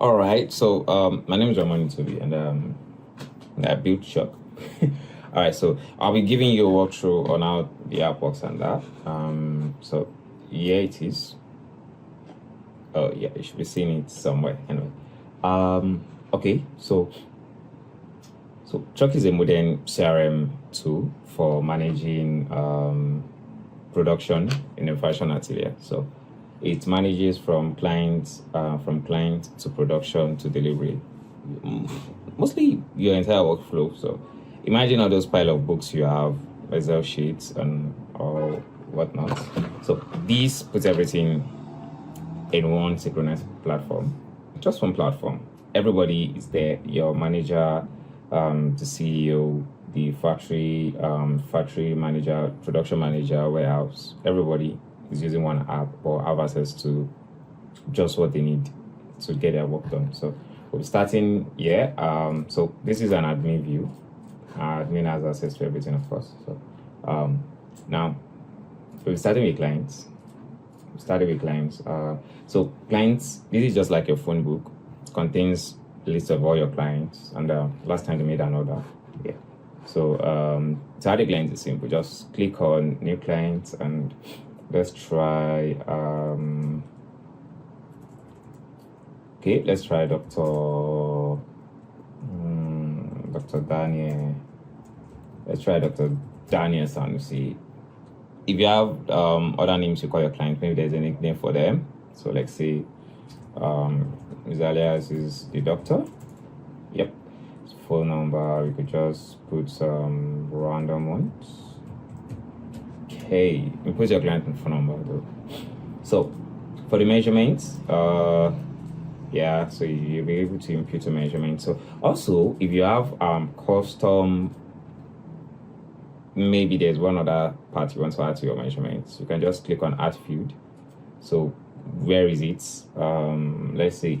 All right. So my name is Ramon Toby, and I built Chuck. All right. So I'll be giving you a walkthrough on how the app works and that. So here it is. Oh yeah, you should be seeing it somewhere. Anyway. Okay. So Chuck is a modern CRM tool for managing production in a fashion atelier. So it manages from client to production to delivery, mostly your entire workflow. So imagine all those pile of books you have, Excel sheets and all whatnot. So this puts everything in one synchronized platform, just one platform. Everybody is there. Your manager, the CEO, the factory manager, production manager, warehouse. Everybody is using one app or have access to just what they need to get their work done. So we're starting here. So this is an admin view. Admin has access to everything, of course. So now we're starting with clients. So clients, this is just like your phone book. It contains a list of all your clients, and last time they made an order. Yeah. So to add a client is simple. Just click on new clients and let's try okay, let's try Dr. Daniel. Let's try Dr. Daniel Sanusi. If you have other names you call your client, maybe there's a nickname for them. So let's say his alias is the doctor. Yep. His phone number, we could just put some random ones. Okay, you put your client phone number though. So for the measurements, yeah, so you'll be able to impute a measurement. So also if you have custom, maybe there's one other part you want to add to your measurements, you can just click on add field. So where is it? Let's say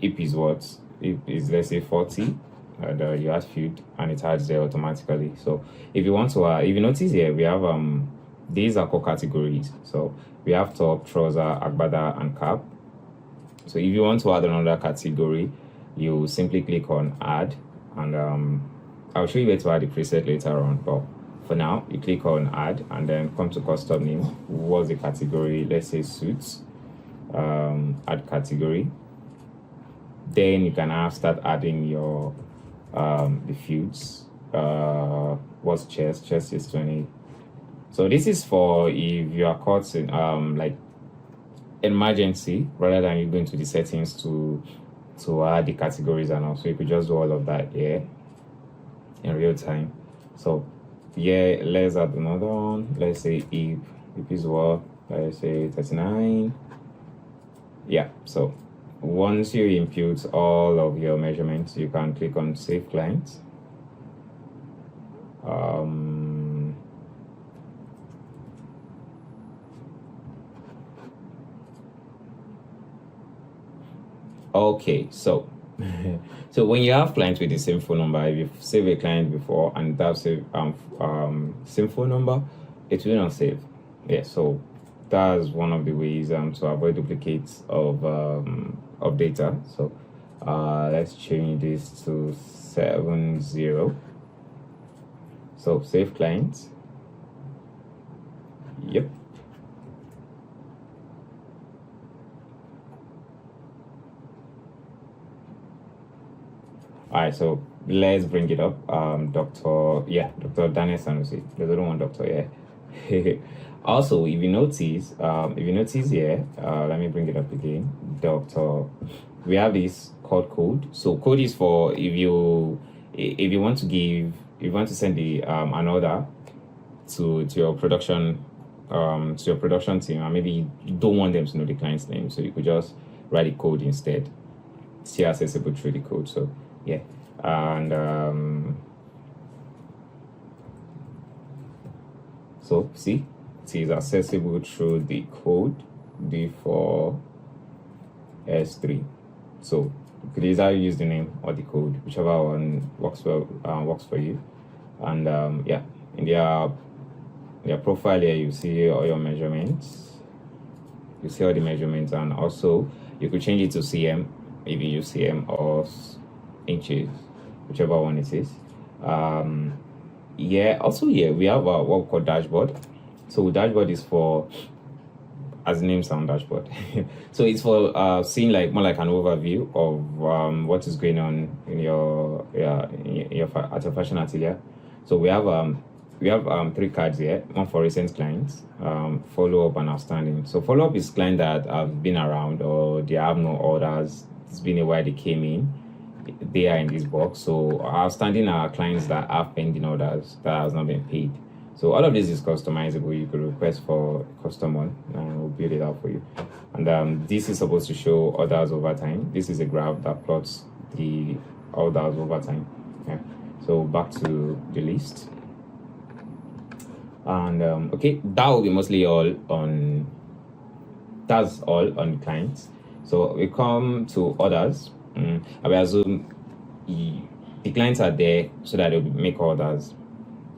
IP is what? IP is, let's say 40, and you add field and it adds there automatically. So if you want to if you notice here, we have these are called categories. So we have top, trouser, agbada and cap. So if you want to add another category, you simply click on add, and I'll show you where to add the preset later on, but for now you click on add and then come to custom name. What's the category? Let's say suits. Add category. Then you can now start adding your the fields. What's chest? Chest is 20. So this is for if you are caught in like emergency, rather than you going to the settings to add the categories and all. So you could just do all of that here in real time. So yeah, let's add another one. Let's say if is what, let's say 39. Yeah, so once you input all of your measurements, you can click on save client. Okay, so so when you have clients with the same phone number, if you've saved a client before and that's same phone number, it will not save. Yeah, so that's one of the ways to avoid duplicates of data. So let's change this to 70. So save clients. Yep. All right, so let's bring it up. Dr. Daniel Sanusi. There's only one doctor here. Also, if you notice here, let me bring it up again. We have this code. So code is for if you want to send the an order to your production team, and maybe you don't want them to know the client's name, so you could just write the code instead. Still accessible through the code. So yeah, and so see, it is accessible through the code D4 S3. So you could either use the name or the code, whichever one works for you. And yeah, in their profile here, you see all your measurements. You see all the measurements, and also you could change it to cm if you use cm, or inches, whichever one it is. Yeah, also, yeah, we have what we call dashboard. So dashboard is for, as the name sound, dashboard. So it's for seeing like more like an overview of what is going on in your at your fashion atelier. So we have three cards here. One for recent clients, follow up, and outstanding. So follow up is clients that have been around, or they have no orders. It's been a while they came in. They are in this box. So outstanding are clients that have pending orders that has not been paid. So all of this is customizable. You could request for a custom one, and we'll build it out for you. And this is supposed to show orders over time. This is a graph that plots the orders over time. Yeah. So back to the list. And okay, that will be mostly all on. That's all on clients. So we come to orders. I will assume the clients are there so that they'll make orders.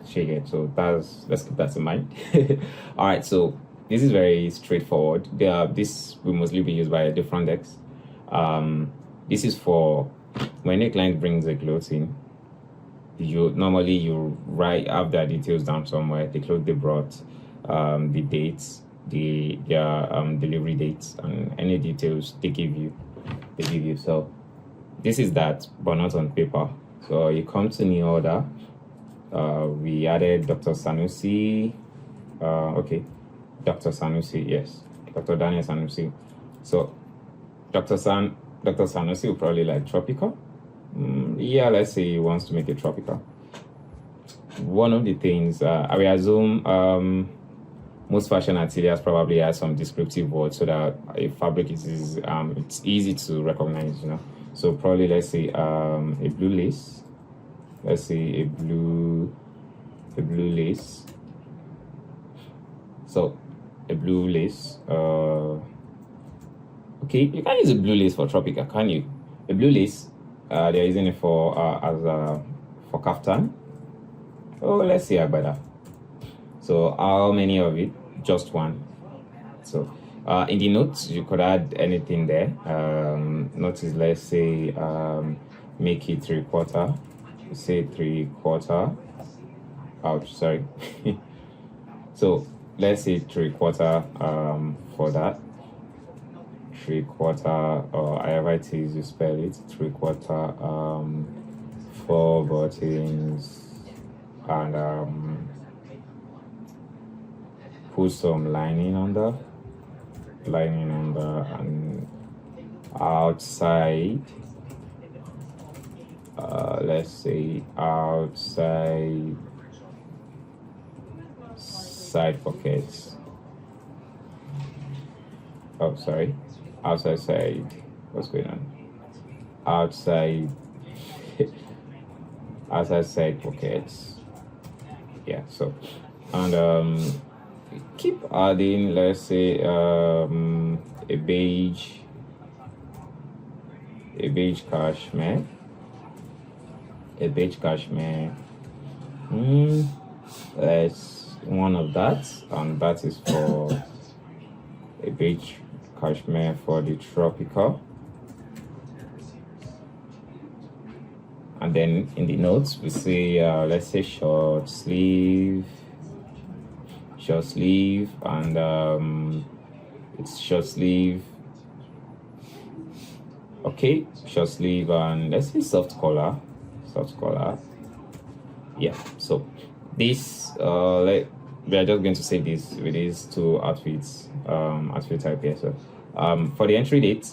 So let's keep that in mind. All right, so this is very straightforward. This will mostly be used by a different decks. This is for when a client brings a clothes in. You have their details down somewhere, the clothes they brought, the dates, their delivery dates, and any details they give you. So this is that, but not on paper. So you come to new order. We added Dr. Sanusi. Okay, Dr. Sanusi, yes, Dr. Daniel Sanusi. So Dr. Sanusi will probably like tropical. Yeah, let's say he wants to make it tropical. One of the things I will assume most fashion ateliers probably has some descriptive words so that a fabric is it's easy to recognize, So probably let's say a blue lace. Let's say a blue lace. So a blue lace. Okay, you can use a blue lace for tropical, can you? A blue lace. They're using it for for kaftan. Oh, let's see agbada. So how many of it? Just one. So in the notes you could add anything there. Notice, let's say make it 3/4. Say 3/4. Ouch, sorry. So let's say 3/4 for that. 3/4, or however it is you spell it. 3/4, 4 buttons, and put some lining under, and outside. Let's say outside side pockets. Oh, sorry. Outside side. What's going on? Outside side pockets. Yeah. So, and keep adding. Let's say a beige cashmere. A beige cashmere. Let's one of that, and that is for a beige cashmere for the tropical. And then in the notes we say let's say short sleeve, and it's short sleeve. Okay, short sleeve, and let's say soft collar. Yeah. So this we are just going to say this with these two outfits, outfit type here. So for the entry date,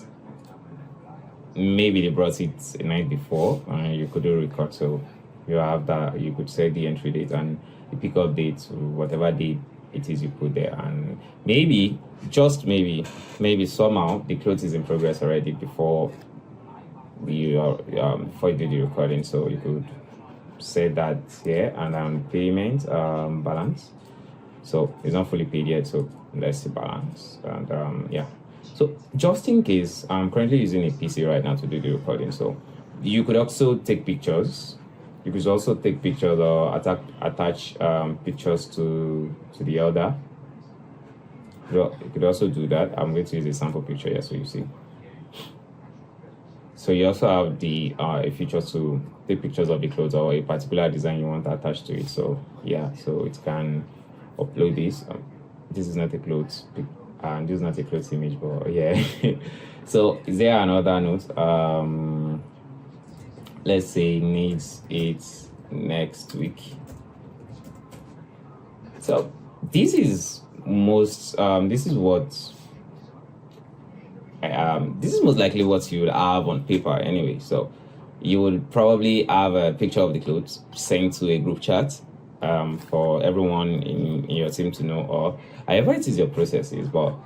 maybe they brought it a night before and you could do record, so you have that. You could set the entry date and the pickup date, whatever date it is you put there, and maybe just maybe somehow the clothes is in progress already before you do the recording, so you could say that here. And payment balance, so it's not fully paid yet, so let's see balance. And yeah, so just in case, I'm currently using a PC right now to do the recording, so you could also take pictures. You could also take pictures or attach pictures to the order, You could also do that. I'm going to use a sample picture here so you see. So you also have the a feature to take pictures of the clothes or a particular design you want attached to it. So yeah, so it can upload this. This is not a clothes, and this is not a clothes image, but yeah. So is there another note? Let's say needs it next week. So this is most this is most likely what you would have on paper anyway. So you will probably have a picture of the clothes sent to a group chat for everyone in your team to know, or however it is your process is. But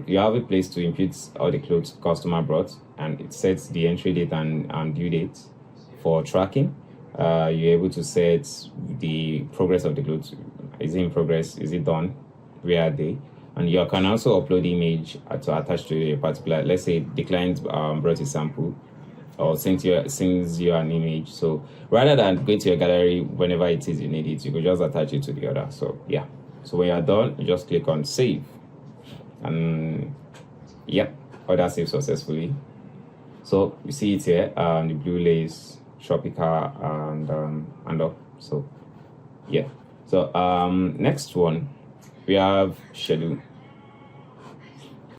you have a place to input all the clothes customer brought, and it sets the entry date and due date for tracking. You're able to set the progress of the clothes. Is it in progress? Is it done? Where are they? And you can also upload image to attach to a particular, let's say the client brought a sample or sends you an image. So rather than going to your gallery whenever it is you need it, you could just attach it to the other. So yeah. So when you're done, you just click on save. And yep, order saved successfully. So you see it here, the blue lace, tropical, and up. So yeah. So next one, we have schedule.